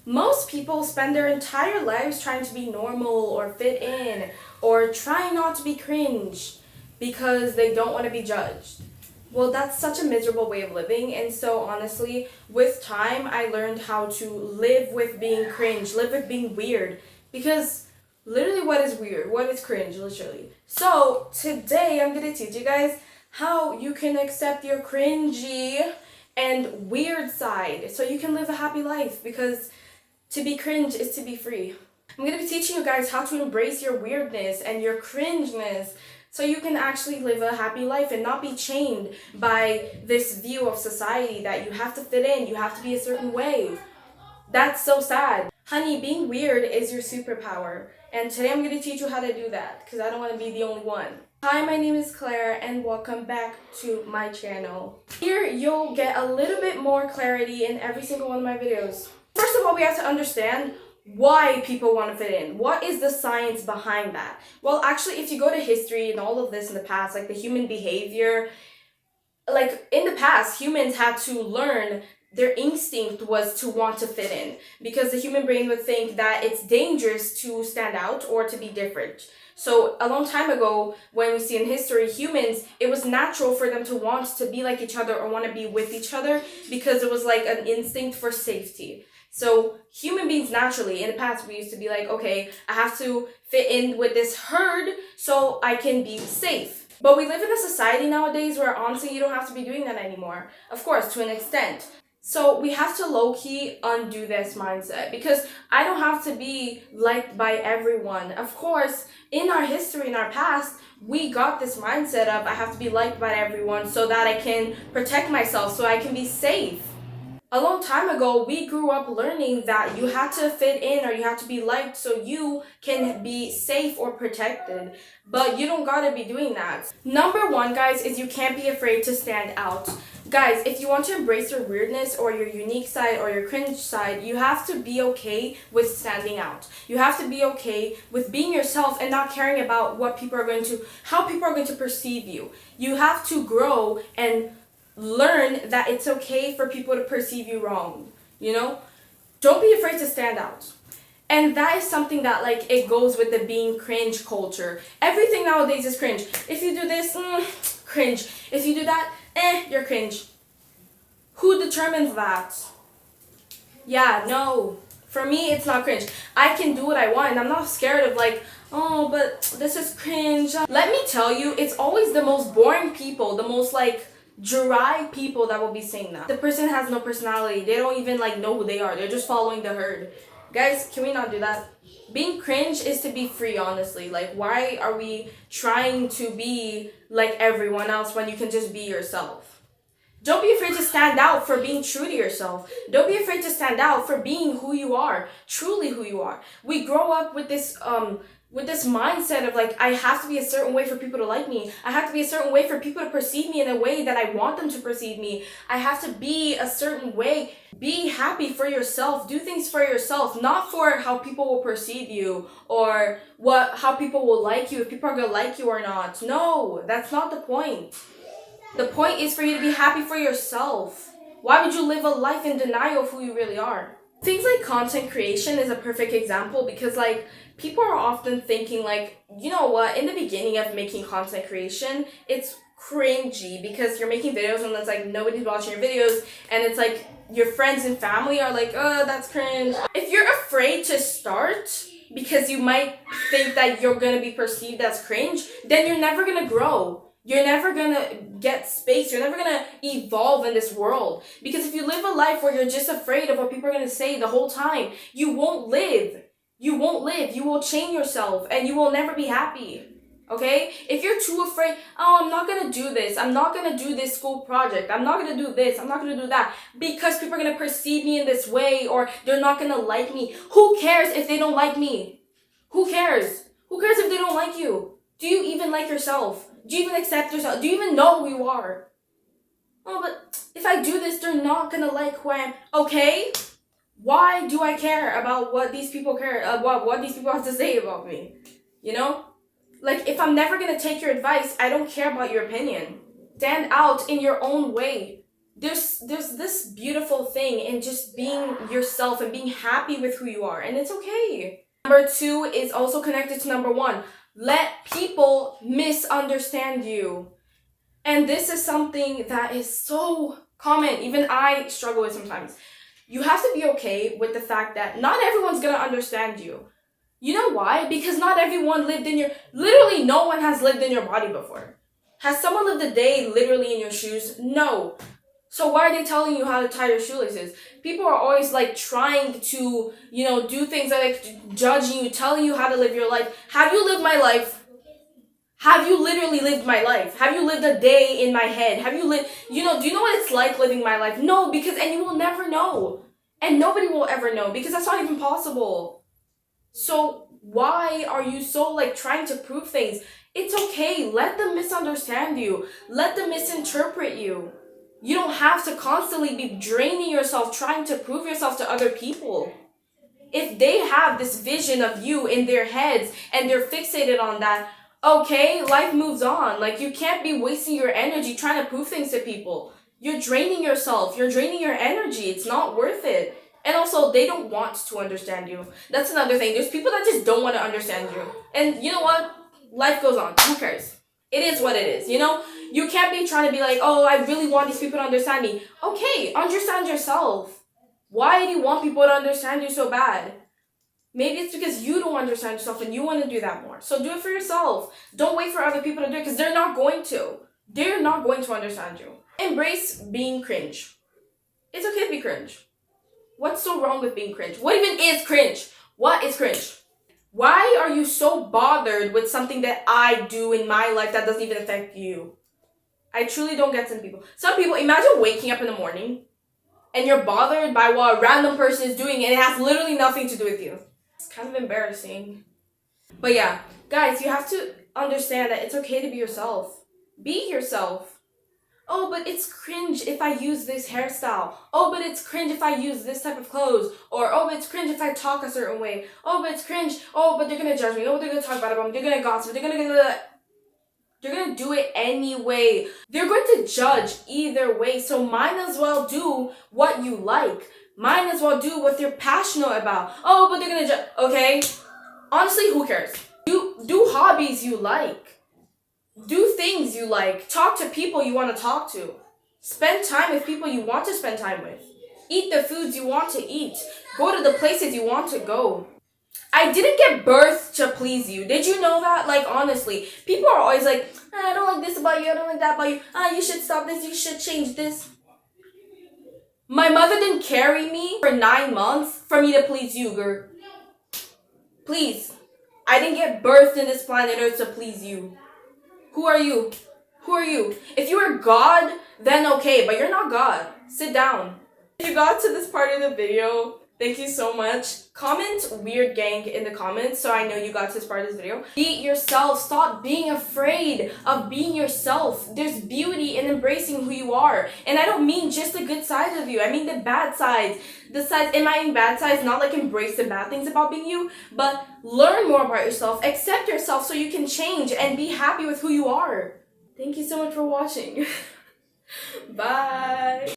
Most people spend their entire lives trying to be normal or fit in or trying not to be cringe because they don't want to be judged. Well, that's such a miserable way of living, and so honestly, with time, I learned how to live with being cringe, live with being weird, because literally, what is weird? What is cringe, literally? So, today I'm gonna teach you guys how you can accept your cringy and weird side so you can live a happy life, because to be cringe is to be free. I'm gonna be teaching you guys how to embrace your weirdness and your cringeness so you can actually live a happy life and not be chained by this view of society that you have to fit in, you have to be a certain way. That's so sad. Honey, being weird is your superpower. And today I'm going to teach you how to do that because I don't want to be the only one. Hi, my name is Claire and welcome back to my channel. Here you'll get a little bit more clarity in every single one of my videos. First of all, we have to understand why people want to fit in. What is the science behind that? Well, actually, if you go to history and all of this in the past, like the human behavior, like in the past, humans had to learn, their instinct was to want to fit in because the human brain would think that it's dangerous to stand out or to be different. So a long time ago, when we see in history, humans, it was natural for them to want to be like each other or want to be with each other because it was like an instinct for safety. So human beings naturally, in the past, we used to be like, okay, I have to fit in with this herd so I can be safe. But we live in a society nowadays where honestly, you don't have to be doing that anymore. Of course, to an extent. So we have to low-key undo this mindset because I don't have to be liked by everyone. Of course, in our history, in our past, we got this mindset of I have to be liked by everyone so that I can protect myself, so I can be safe. A long time ago, we grew up learning that you had to fit in or you have to be liked so you can be safe or protected. But you don't gotta be doing that. Number one, guys, is you can't be afraid to stand out. Guys, if you want to embrace your weirdness or your unique side or your cringe side, you have to be okay with standing out. You have to be okay with being yourself and not caring about what people are going to, how people are going to perceive you. You have to grow and learn that it's okay for people to perceive you wrong, you know? Don't be afraid to stand out. And that is something that, like, it goes with the being cringe culture. Everything nowadays is cringe. If you do this, cringe. If you do that, you're cringe. Who determines that? Yeah, no. For me, it's not cringe. I can do what I want, and I'm not scared of like, oh, but this is cringe. Let me tell you, it's always the most boring people, the most like dry people that will be saying that. The person has no personality. They don't even like know who they are. They're just following the herd. Guys, can we not do that? Being cringe is to be free, honestly. Like, why are we trying to be like everyone else when you can just be yourself? Don't be afraid to stand out for being true to yourself. Don't be afraid to stand out for being who you are, truly who you are. We grow up with this mindset of like, I have to be a certain way for people to like me. I have to be a certain way for people to perceive me in a way that I want them to perceive me. I have to be a certain way. Be happy for yourself. Do things for yourself, not for how people will perceive you or how people will like you, if people are going to like you or not. No, that's not the point. The point is for you to be happy for yourself. Why would you live a life in denial of who you really are? Things like content creation is a perfect example because like people are often thinking like, you know what, in the beginning of making content creation, it's cringy because you're making videos and it's like nobody's watching your videos and it's like your friends and family are like, oh, that's cringe. If you're afraid to start because you might think that you're going to be perceived as cringe, then you're never going to grow. You're never gonna get space. You're never gonna evolve in this world. Because if you live a life where you're just afraid of what people are gonna say the whole time, you won't live. You won't live. You will chain yourself and you will never be happy. Okay? If you're too afraid, oh, I'm not gonna do this. I'm not gonna do this school project. I'm not gonna do this. I'm not gonna do that. Because people are gonna perceive me in this way or they're not gonna like me. Who cares if they don't like me? Who cares? Who cares if they don't like you? Do you even like yourself? Do you even accept yourself? Do you even know who you are? Oh, but if I do this, they're not gonna like who I am. Okay? Why do I care about what these people what these people have to say about me? You know? Like, if I'm never gonna take your advice, I don't care about your opinion. Stand out in your own way. There's this beautiful thing in just being yourself and being happy with who you are, and it's okay. Number 2 is also connected to number 1. Let people misunderstand you. And this is something that is so common. Even I struggle with sometimes. You have to be okay with the fact that not everyone's gonna understand you. You know why? Because not everyone lived in your... Literally, no one has lived in your body before. Has someone lived a day literally in your shoes? No. So why are they telling you how to tie your shoelaces? People are always like trying to, do things like judging you, telling you how to live your life. Have you lived my life? Have you literally lived my life? Have you lived a day in my head? Have you lived, do you know what it's like living my life? No, and you will never know. And nobody will ever know because that's not even possible. So why are you so like trying to prove things? It's okay. Let them misunderstand you. Let them misinterpret you. You don't have to constantly be draining yourself trying to prove yourself to other people. If they have this vision of you in their heads and they're fixated on that, okay, life moves on. Like, you can't be wasting your energy trying to prove things to people. You're draining yourself. You're draining your energy. It's not worth it. And also, they don't want to understand you. That's another thing. There's people that just don't want to understand you. And you know what? Life goes on. Who cares? It is what it is, You can't be trying to be like, oh, I really want these people to understand me. Okay, understand yourself. Why do you want people to understand you so bad? Maybe it's because you don't understand yourself and you want to do that more. So do it for yourself. Don't wait for other people to do it because they're not going to. They're not going to understand you. Embrace being cringe. It's okay to be cringe. What's so wrong with being cringe? What even is cringe? What is cringe? Why are you so bothered with something that I do in my life that doesn't even affect you? I truly don't get some people. Some people, imagine waking up in the morning and you're bothered by what a random person is doing and it has literally nothing to do with you. It's kind of embarrassing. But yeah, guys, you have to understand that it's okay to be yourself. Be yourself. Oh, but it's cringe if I use this hairstyle. Oh, but it's cringe if I use this type of clothes. Or, oh, but it's cringe if I talk a certain way. Oh, but it's cringe. Oh, but they're going to judge me. Oh, they're going to talk bad about me. They're going to gossip. They're going to do it anyway. They're going to judge either way. So might as well do what you like. Might as well do what you're passionate about. Oh, but they're going to judge. Okay? Honestly, who cares? Do hobbies you like. Do things you like. Talk to people you want to talk to. Spend time with people you want to spend time with. Eat the foods you want to eat. Go to the places you want to go. I didn't get birthed to please you. Did you know that? Like, honestly. People are always like, I don't like this about you. I don't like that about you. You should stop this. You should change this. My mother didn't carry me for 9 months for me to please you, girl. Please. I didn't get birthed in this planet Earth to please you. Who are you? Who are you? If you are God, then okay, but you're not God. Sit down. If you got to this part of the video, thank you so much. Comment weird gang in the comments so I know you got to this part of this video. Be yourself. Stop being afraid of being yourself. There's beauty in embracing who you are. And I don't mean just the good sides of you. I mean the bad sides. The sides, in my bad sides, not like embrace the bad things about being you, but learn more about yourself. Accept yourself so you can change and be happy with who you are. Thank you so much for watching. Bye.